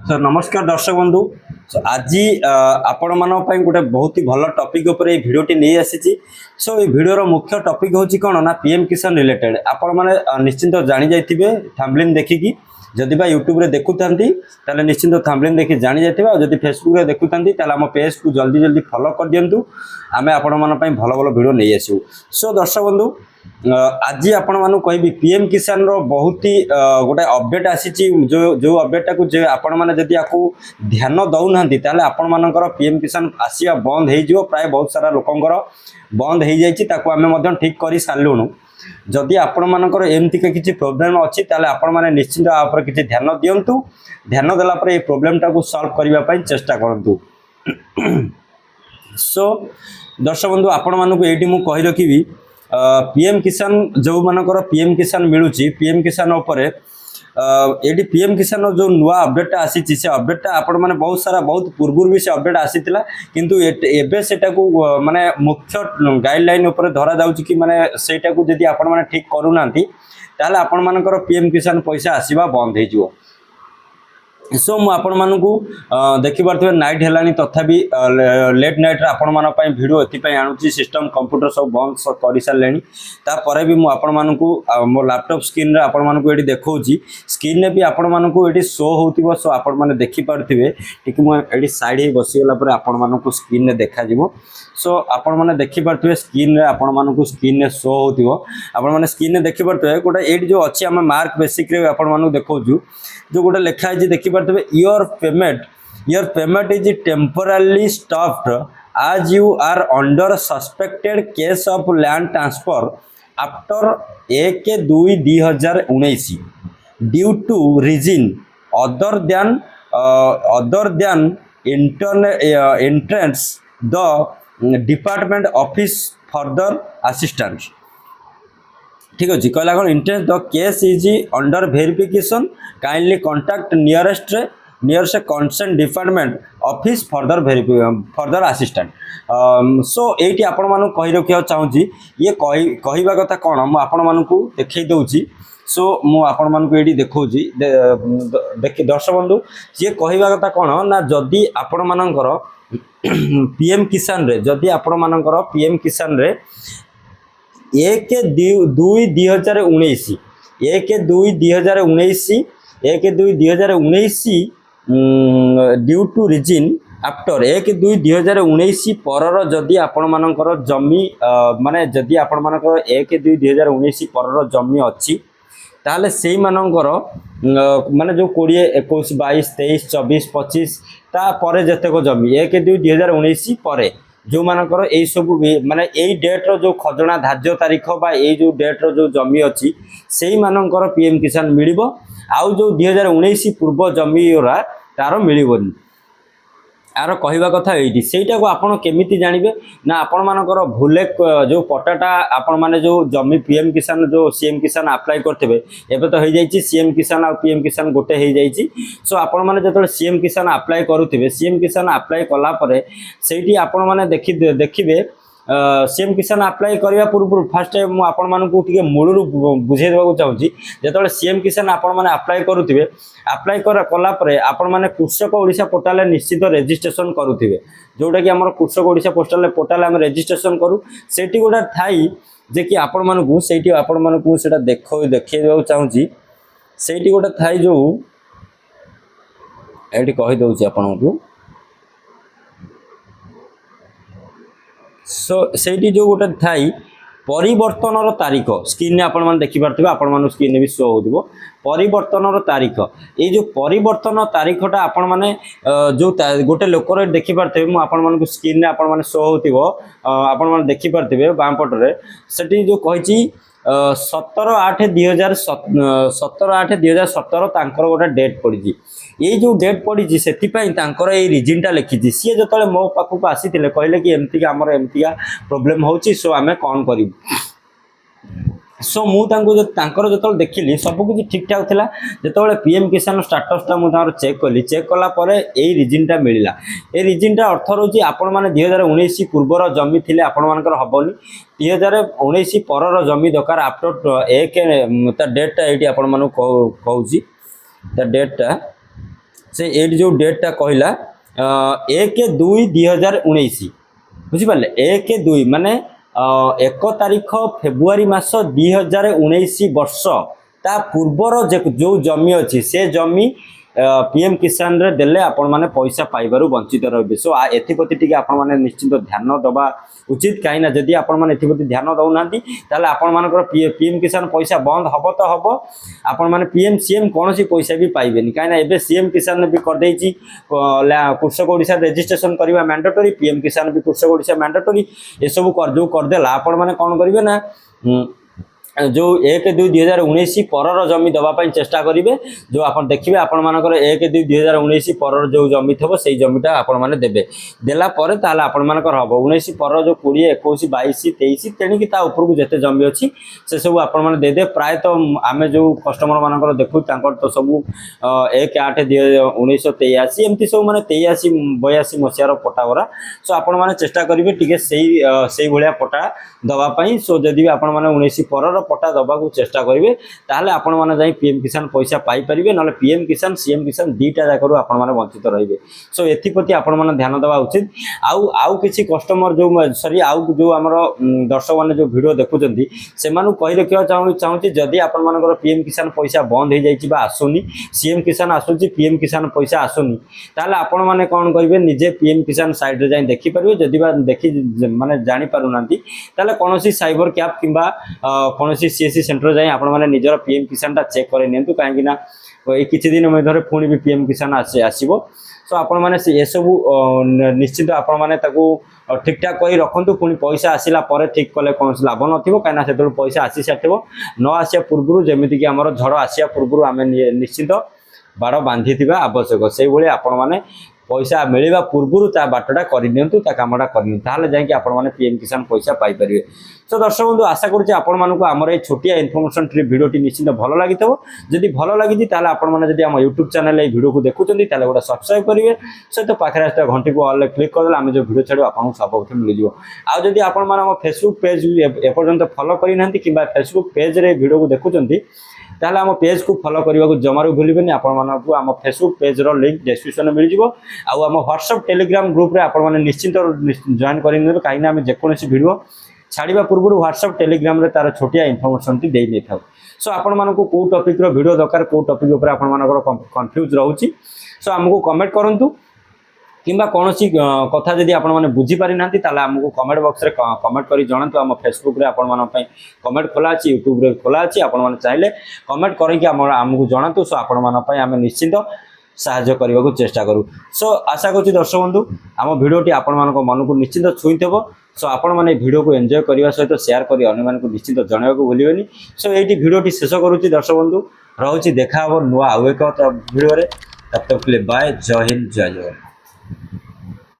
Sir नमस्कार दर्शक बंधु। आज आपण मान गोटे बहुत ही भल टॉपिक ऊपर ये वीडियोटी नहीं आसी। सो ये वीडियोर मुख्य टॉपिक होची कौन ना पीएम किसान रिलेटेड। आपण माने निश्चिंत जानी जाइथिबे थंबनेल देखिकी। जदि बा यूट्यूब रे देखुथांती ताले निश्चिंत थंबनेल देखि जानी जाइथिबे। और जदि फेसबुक रे देखुथांती ताले हम पेज को जल्दी जल्दी फॉलो कर दियंतु। आमे आपण मान पई भल भल वीडियो नहीं आसु। सो दर्शक बंधु आज आपण मानु कहबी पीएम किसान रो बहुत ही गोटे अपडेट आसी जो जो अपडेट को जो आपण माने जदि आकु ध्यान दउ नहंती ताले आपण मानकर पीएम किसान आसिया बंद हे जिवो। प्राय बहुत सारा लोकंकर बंद हे जाइछि ताकू आमे मध्यम ठीक करि सारलुनु। जदि आपण मानकर एमती के किछि प्रॉब्लम अछि ताले आपण माने निश्चित आ ऊपर किछि ध्यान दियंतु। ध्यान देला पर ए प्रॉब्लम टाकू सॉल्व करिवा पई चेष्टा करंतु। सो दर्शक बंधु आपण मानकु एठी मु कहि रखिबी पीएम किसान जो मानकर पीएम किसान मिलूची पीएम किसान उपरे एडी पीएम किसान जो नुआ अपडेट आसी से अपडेट आपण माने बहुत सारा बहुत पूर्व भी से अपडेट आसीतिला किंतु एबे सेटा को माने मुख्य गाइडलाइन ऊपर धरा जाउची कि माने सेटा को जदी आपण माने ठीक करू नांती ताले आपण मानकर पीएम किसान पैसा आसीबा बंद हे जिवो। सो मु आपण मानकु देखि पारथबे नाइट हेलानी तथापि लेट नाइट रे आपण मान पई वीडियो एति पई आनुची। सिस्टम कंप्यूटर सब बंद करि सारलेनी ता परे भी मु आपण मानकु मो लैपटॉप स्क्रीन रे आपण मानकु एटी देखौची। स्क्रीन रे भी आपण मानकु एटी शो होतिबो। सो आपण माने देखि पारथिबे ठीक मु एटी साइड हे बसी गेला पर आपण मानकु स्क्रीन रे देखा जिवो। सो आपण माने देखि पारथिबे स्क्रीन रे आपण मानकु स्क्रीन रे शो होतिबो। आपण माने स्क्रीन रे देखि पारथिबे गोटा एटी जो अछि हम मार्क बेसिक रे आपण मानकु देखौजु जो गोटे लिखा है देखि पारथिबे your payment is temporarily stopped as you are under suspected case of land transfer after 1/2/2019 due to reason other than entrance the department office further assistance। ठीक अच्छे कहला कौन interest the case is under verification kindly contact nearest concern department office further assistant. So ये आपण मानू कहि रखिया चाहूँगी ये कहवा कथा कौन मु आपण मानू देखई दउची। सो मु आपण मानू ये देखौची देखि दर्शक बंधु ये कहवा कथा कौन ना जदि आपण मानकर पीएम किसान रे जदि आपण मानकर पीएम किसान रे 1/2/2019 ड्यू टू रिजिन आफ्टर 1/2/2019 परर जदि आपण मानकर जमी माने जदि आपण मानकर 1/2/2019 परर जमी अच्छी ताले सेई मानकर माने जो 20 21 22 23 24 25 ता परे जतेक जमी 1/2/2019 परे जो मानकर यही सब माने यही डेट रो जो खजना धार्य तारीख बा यही जो डेट रो जो जमी अच्छी से मानकर पीएम किसान मिलिबो। आउ जो 2019 पूर्व जमी रा तार मिलिबोनी। आर कहवा कथा ये सेटा को आपण केमिति जानिबे ना आपण मानकर भूले जो पटाटा आपण माने जो जमी पीएम किसान जो सीएम किसान अप्लाई करथिबे एबे तो हो जाइछि सीएम किसान और पीएम किसान गोटे हो जाइछि। सो आपण माने जतले सीएम किसान अप्लाई करूथिबे सीएम किसान अप्लाई कला परे सेठी आपण माने देखिबे सीएम किसान अप्लाई करबा पूर्व फास्ट मु आपण मानकु टिके मूलरु बुझे देबा चाहूची। जतले सीएम किसान आपण माने अप्लाई करूथिबे अप्लाई कला परे आपण माने कृषक ओडिशा पोर्टल निश्चित रजिस्ट्रेशन करूथिबे जोटा कि हमर कृषक ओडिशा पोर्टल हम रजिस्ट्रेशन करू सेठी गोटा थाई जे कि आपण मानकु सेठी आपण मानकु सेटा देखै देबा चाहूची। सेठी गोटा थाई जो एठी कहि दउची आपनकु। सो सेठी जो गोटे थाई परिवर्तन तारीख स्क्रीन आपण देखि पारथिबे आपण मानु स्क्रीन भी शो होदिबो परिवर्तन तारीख ये जो परिवर्तन तारीखटा आपण माने जो गोटे लोकर देखि पारथिबे मु आपण मानु स्क्रीन रे आपण माने शो होतिबो आपण माने देखि पारथिबे बाम पट रे सेठी जो कहिची 17/8/2017 तांकर गोटे डेट पड़ी ये जो डेट पड़ी से रिजिनटा लिखी सी जो मो पाखक आसी कहले कि एमती आमर एमती प्रोब्लेम होची। सो आम कौन करूँ सो जो देखिली सबकि ठीक ठाक था जो पीएम किसान स्टाटसटा मुझे चेक कली चेक कलापर यही रिजिनटा मिलला। ये रिजिनटा अर्थ रोचे आपण मैंने 2019 पूर्वर जमी थे आपण मानकर हेनी 2019 पर जमी दरकार आफ्टर एक डेटा ये आपण कहूँ डेटा से एट जो डेटा कहला 1/2/2019 बुझिपारे 1/2 माने 1 तारीख फेब्रुआरी मास 2019 वर्ष ता पूर्वर जो जमी अच्छी से जमी पीएम किसान रे देले आपण माने पैसा पाइबारु वंचित रहिबे। सो एथिप्रति टिके आपण माने निश्चित ध्यान दबा उचित कहीं ना जदि आपण माने एथिप्रति ध्यान दउनांती ताले आपण मानकर पीएम किसान पैसा बंद हबो तो हबो आपण माने पीएम सीएम कोनोसी पैसा भी पाइबेनी कहीं ना एबे सीएम किसान भी कर देछि कृषक ओडिसा रजिस्ट्रेशन करबा मैंडेटरी पीएम किसान भी कृषक ओडिसा मैंडेटरी ए सब कर जो कर देला आपण माने कोन करिवे ना जो 1/2/2019 परर जमी दवाई चेष्टा करेंगे जो आप देखिए आपण मानकर 1/2/2019 परर जो जमी थो से जमीटा आपण मैंने देवे देला आपण मानकर हम 19 पर जो 20 21 22 23 तेणिकी उपरकू जिते जमी अच्छी से सब आपण मैंने देदे प्रायतः आम जो कस्टमर मानकर देखू तो सब 1/8/1983 एमती सब मैंने 83-82 मसीहार पट्टा गरा सो आपण मैंने चेष्टा करेंगे टी से भाया पट्टा दवाई सो जदि आपण मैंने 19 पर पट्टा दबाक चेष्टा करेंगे ताहले आपण माने जाई पीएम किसान पैसा पाई परिबे नले पीएम किसान सीएम किसान दीटा जाकरू आपण माने वंचित रहिबे। सो एथिप्रति आपण माने ध्यान देवा उचित। आउ किछि कस्टमर जो सॉरी आउ जो हमर दर्शक माने जो वीडियो देखुचंती से मानु कहि रखियो चाहूची जदि आपण मानकर पीएम किसान पैसा बंद हो जाइछि बा आसुनी सीएम किसान आसुची पीएम किसान पैसा आसुनी ताहले आपण माने कोन करिवे निजे पीएम किसान साइड रे जाई देखि परिबे जदि बा देखि माने जानि पारु नांती ताहले कोनोसी साइबर कैफ किबा कौन सीएससी सेंटर जाए आपण मैंने निजर पीएम किसान टा चेक कर नियंतु कहीं ना ये किछि दिन मध्य पुणी भी पीएम किसान आसीबो सो आपण मैंने ये सब निश्चित आपण मैंने ठीक ठाक कर रखु पुणी पैसा आसला पर ठीक कले कौन लाभ नथिबो कहीं ना से पैसा आसी सारिथिबो न आसिया पूर्व जमीती कि आमर झड़ आसिया पूर्व आम निश्चित बाड़ बांधी आवश्यक से भाई आपण मैंने पैसा मिलवा पूर्व बाटटा करनी कामटा करनी जाकि आपण मैंने पीएम किसान पैसा पाइपर। सो दर्शक बंधु आशा करुँचे आपण मानक आमर ये छोटिया इनफर्मेशन भिडियोटी निश्चित भल लगी जदि भल लगी आपण मैंने आम यूट्यूब चैनल ये भिडियो को देखुं गोटे सब्सक्राइब करेंगे सहित पाखे आसता घंटी को ऑल क्लिक करदे आम जो भिडियो छाड़ू आपको सब मिल आज जदि आपण मैंने फेसबुक पेज एपर्यंत फॉलो करना कि फेसबुक पेज रे भिडियो को देखुं ताहले आम पेज को फॉलो करने को जमारू भूलिबेनी आपण मानक आम फेसबुक पेज रो लिंक डिस्क्रिप्शन में मिल जाव आम व्हाट्सएप टेलीग्राम ग्रुप रे आपण माने निश्चित जॉइन करेंगे कहीं आम जेकोसी वीडियो छाड़ा पूर्व व्हाट्सएप टेलीग्राम रे तार छोटिया इनफर्मेशन टी दे था। सो आपण मानक को टॉपिक रो वीडियो दरकार को टॉपिक ऊपर आपण मानकर कंफ्यूज रहउची सो हमको कमेंट करंतु किंबा कौन कथा जदि आपण मैंने बुझीपारी ना आमको कमेंट बॉक्स रे कमेंट करी जणातु आम फेसबुक रे आपण मानक कमेंट खोला अच्छी यूट्यूब रे खोला अच्छी आपण मैंने चाहिए कमेंट करके आमको जणातु सो आपण मानक आम निश्चित साहाय्य करने को चेष्टा करूँ। सो आशा करुँच दर्शक बंधु आम भिडियोटी आपण मानक मन को निश्चित छुईथब सो आपण मैंने भिडियो को एंजॉय करने सहित शेयर कर अन्य मानक निश्चित जनवाक भूलिबेनी। सो ये भिडियोटी शेष करुँच दर्शक बंधु रोचे देखा नुआ आउ एक भिडियो तब तक बाय जय हिंद जय जगन्नाथ।